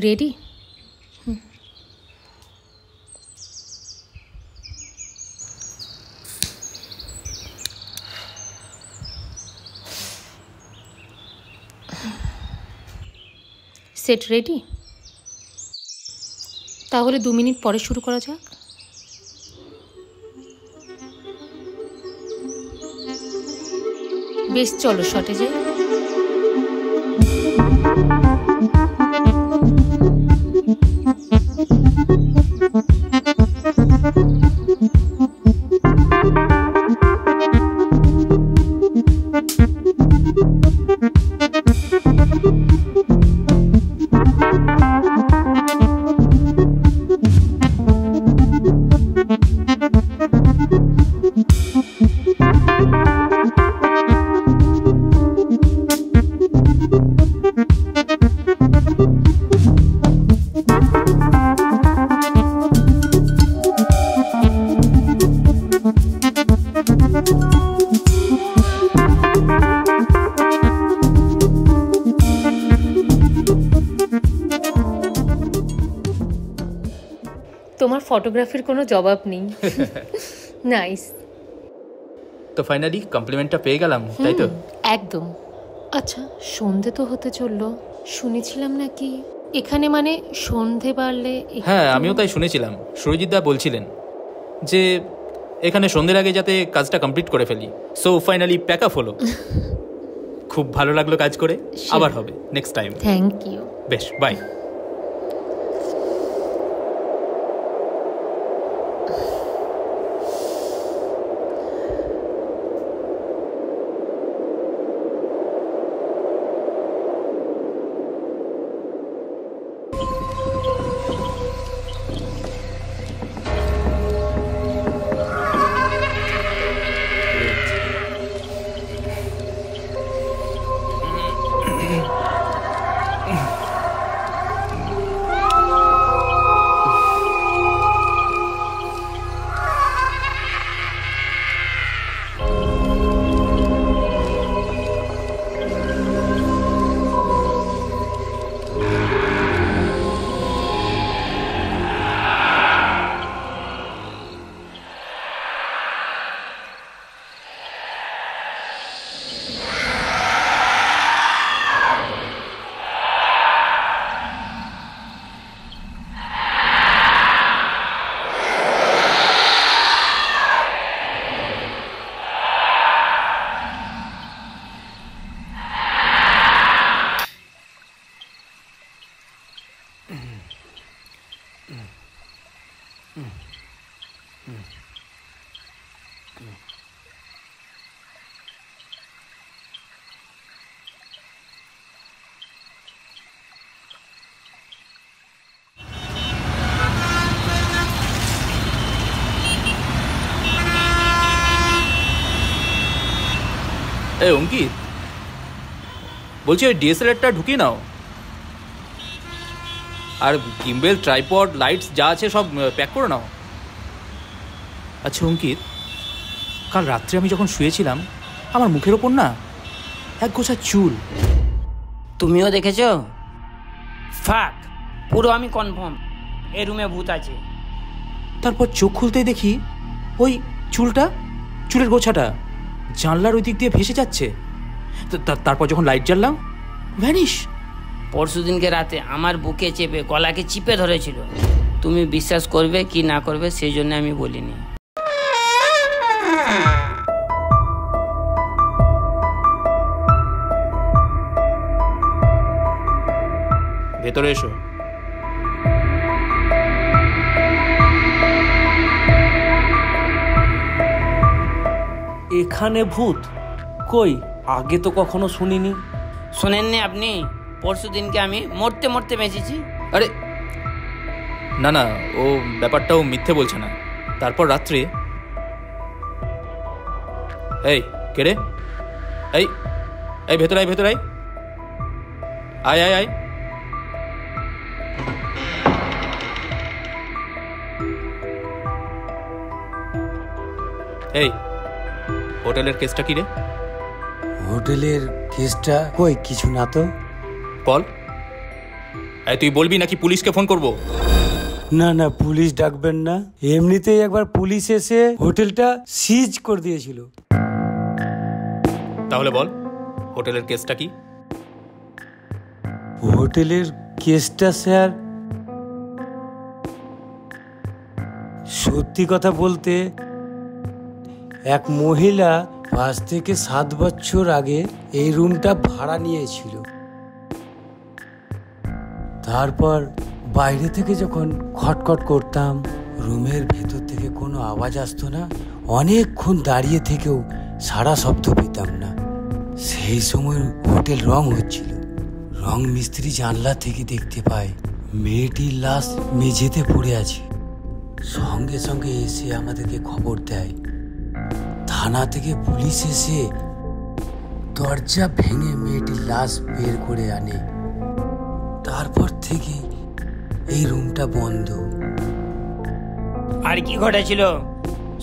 Ready? Set ready? তাহলে 2 minute পরে শুরু করা যাক। বেশ, চলো শটে যাই। তোমার ফটোগ্রাফির কোনো জবাব নেই। নাইস। তো ফাইনালি কমপ্লিমেন্টটা পেয়ে গেলাম, তাই তো? একদম। আচ্ছা, সন্ধে তো হতে চললো। শুনেছিলাম নাকি এখানে মানে সন্ধে বাড়লে? হ্যাঁ, আমিও তাই শুনেছিলাম। সুরজিৎ দা বলছিলেন যে এখানে সন্ধ্যের আগে যাতে কাজটা কমপ্লিট করে ফেলি। সো ফাইনালি প্যাক আপ হলো। খুব ভালো লাগলো কাজ করে। আবার হবে নেক্সট টাইম। Thank you. বেশ, বাই। এই অঙ্কিত, বলছি ওই ডিএসএলআরটা ঢুকিয়ে নাও, আর গিম্বেল, ট্রাইপড, লাইটস যা আছে সব প্যাক করে নাও। আচ্ছা অঙ্কিত, কাল রাত্রে আমি যখন শুয়েছিলাম আমার মুখের ওপর না এক গোছা চুল। তুমিও দেখেছো? ফাক, পুরো আমি কনফার্ম এই রুমে ভূত আছে। তারপর চোখ খুলতেই দেখি ওই চুলের গোছাটা জানলার ওই দিক দিয়ে ভেসে যাচ্ছে। তারপর যখন লাইট জ্বাললাম, ভ্যানিশ। পরশুদিনকে রাতে আমার বুকে চেপে গলাকে চিপে ধরেছিল। তুমি বিশ্বাস করবে কি না করবে সেই জন্য আমি বলিনি। ভেতরে এসো। এখানে ভূত? কই, আগে তো কখনো শুনিনি। শোনেননি আপনি? পরশুদিনকে আমি মরতে মরতে বেঁচেছি। আরে না না, ও ব্যাপারটাও মিথ্যে বলছে না। তারপর রাত্রে এই কে রে? এই এই ভেতর আয়, ভেতর আয়, আয় আয় আয়। এই হোটেলের কেসটা কি রে? হোটেলের কেসটা কই, কিছু না তো। বল। এই তুই বলবি নাকি পুলিশকে ফোন করব? না না, পুলিশ ডাকবেন না। এমনিতেই একবার পুলিশ এসে হোটেলটা সিজ করে দিয়েছিল। তাহলে বল হোটেলের কেসটা কি? হোটেলের কেসটা স্যার, সত্যি কথা বলতে এক মহিলা 5 থেকে 7 বছর আগে এই রুমটা ভাড়া নিয়েছিল। তারপর বাইরে থেকে যখন খটখট করতাম, রুমের ভেতর থেকে কোনো আওয়াজ আসতো না। অনেকক্ষণ দাঁড়িয়ে থেকেও সারা শব্দ পেতাম না। সেই সময় হোটেল রং হচ্ছিল। রং মিস্ত্রি জানলা থেকে দেখতে পায় মেয়েটির লাশ মেঝেতে পড়ে আছে। সঙ্গে সঙ্গে এসে আমাদেরকে খবর দেয়। থানা থেকে পুলিশ এসে দরজা ভেঙে মেয়েটির লাশ বের করে আনে। তারপর থেকে এই রুমটা বন্ধ। আর কি ঘটেছিল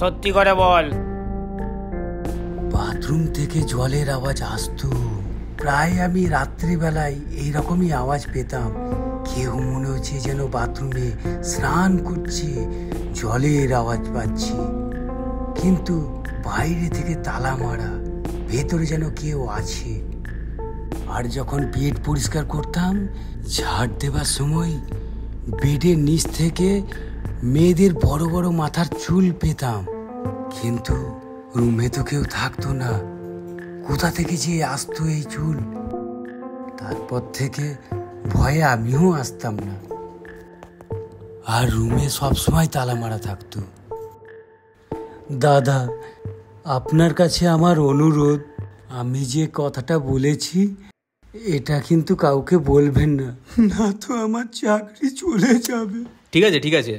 সত্যি করে বল। বাথরুম থেকে জলের আওয়াজ আসতো। প্রায় আমি রাত্রিবেলায় এইরকমই আওয়াজ পেতাম। কেউ মনে হচ্ছে যেন বাথরুমে স্নান করছে, জলের আওয়াজ পাচ্ছি, কিন্তু বাইরে থেকে তালা মারা, ভেতরে যেন কেউ আছে। আর যখন বেড পরিষ্কার করতাম, ঝাড় দেবার সময় বেডের নিচ থেকে মেয়েদের বড় বড় মাথার চুল পেতাম, কিন্তু রুমে তো কেউ থাকতো না। কোথা থেকে যে আসতো এই চুল? তারপর থেকে ভয়ে আমিও আসতাম না। আর রুমে সবসময় তালা মারা থাকতো। দাদা, আপনার কাছে আমার অনুরোধ, আমি যে কথাটা বলেছি এটা কিন্তু কাউকে বলবেন না, না তো আমার চাকরি চলে যাবে। ঠিক আছে ঠিক আছে।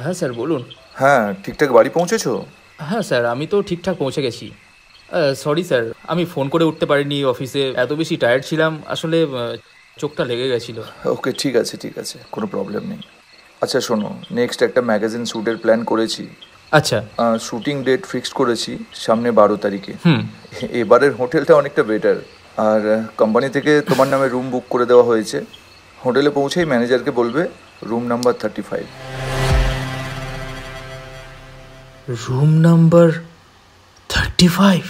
হ্যাঁ স্যার বলুন। হ্যাঁ, ঠিকঠাক বাড়ি পৌঁছেছো? হ্যাঁ স্যার, আমি তো ঠিকঠাক পৌঁছে গেছি। সরি স্যার, আমি ফোন করে উঠতে পারিনি অফিসে, এত বেশি টায়ার্ড ছিলাম, আসলে চোখটা লেগে গেছিলো। ওকে, ঠিক আছে ঠিক আছে, কোনো প্রবলেম নেই। আচ্ছা শোনো, নেক্সট একটা ম্যাগাজিন শ্যুটের প্ল্যান করেছি। আচ্ছা। শুটিং ডেট ফিক্সড করেছি সামনে 12 তারিখে। হুম। এবারের হোটেলটা অনেকটা বেটার, আর কোম্পানি থেকে তোমার নামে রুম বুক করে দেওয়া হয়েছে। হোটেলে পৌঁছেই ম্যানেজারকে বলবে রুম নাম্বার 35। Room number 35?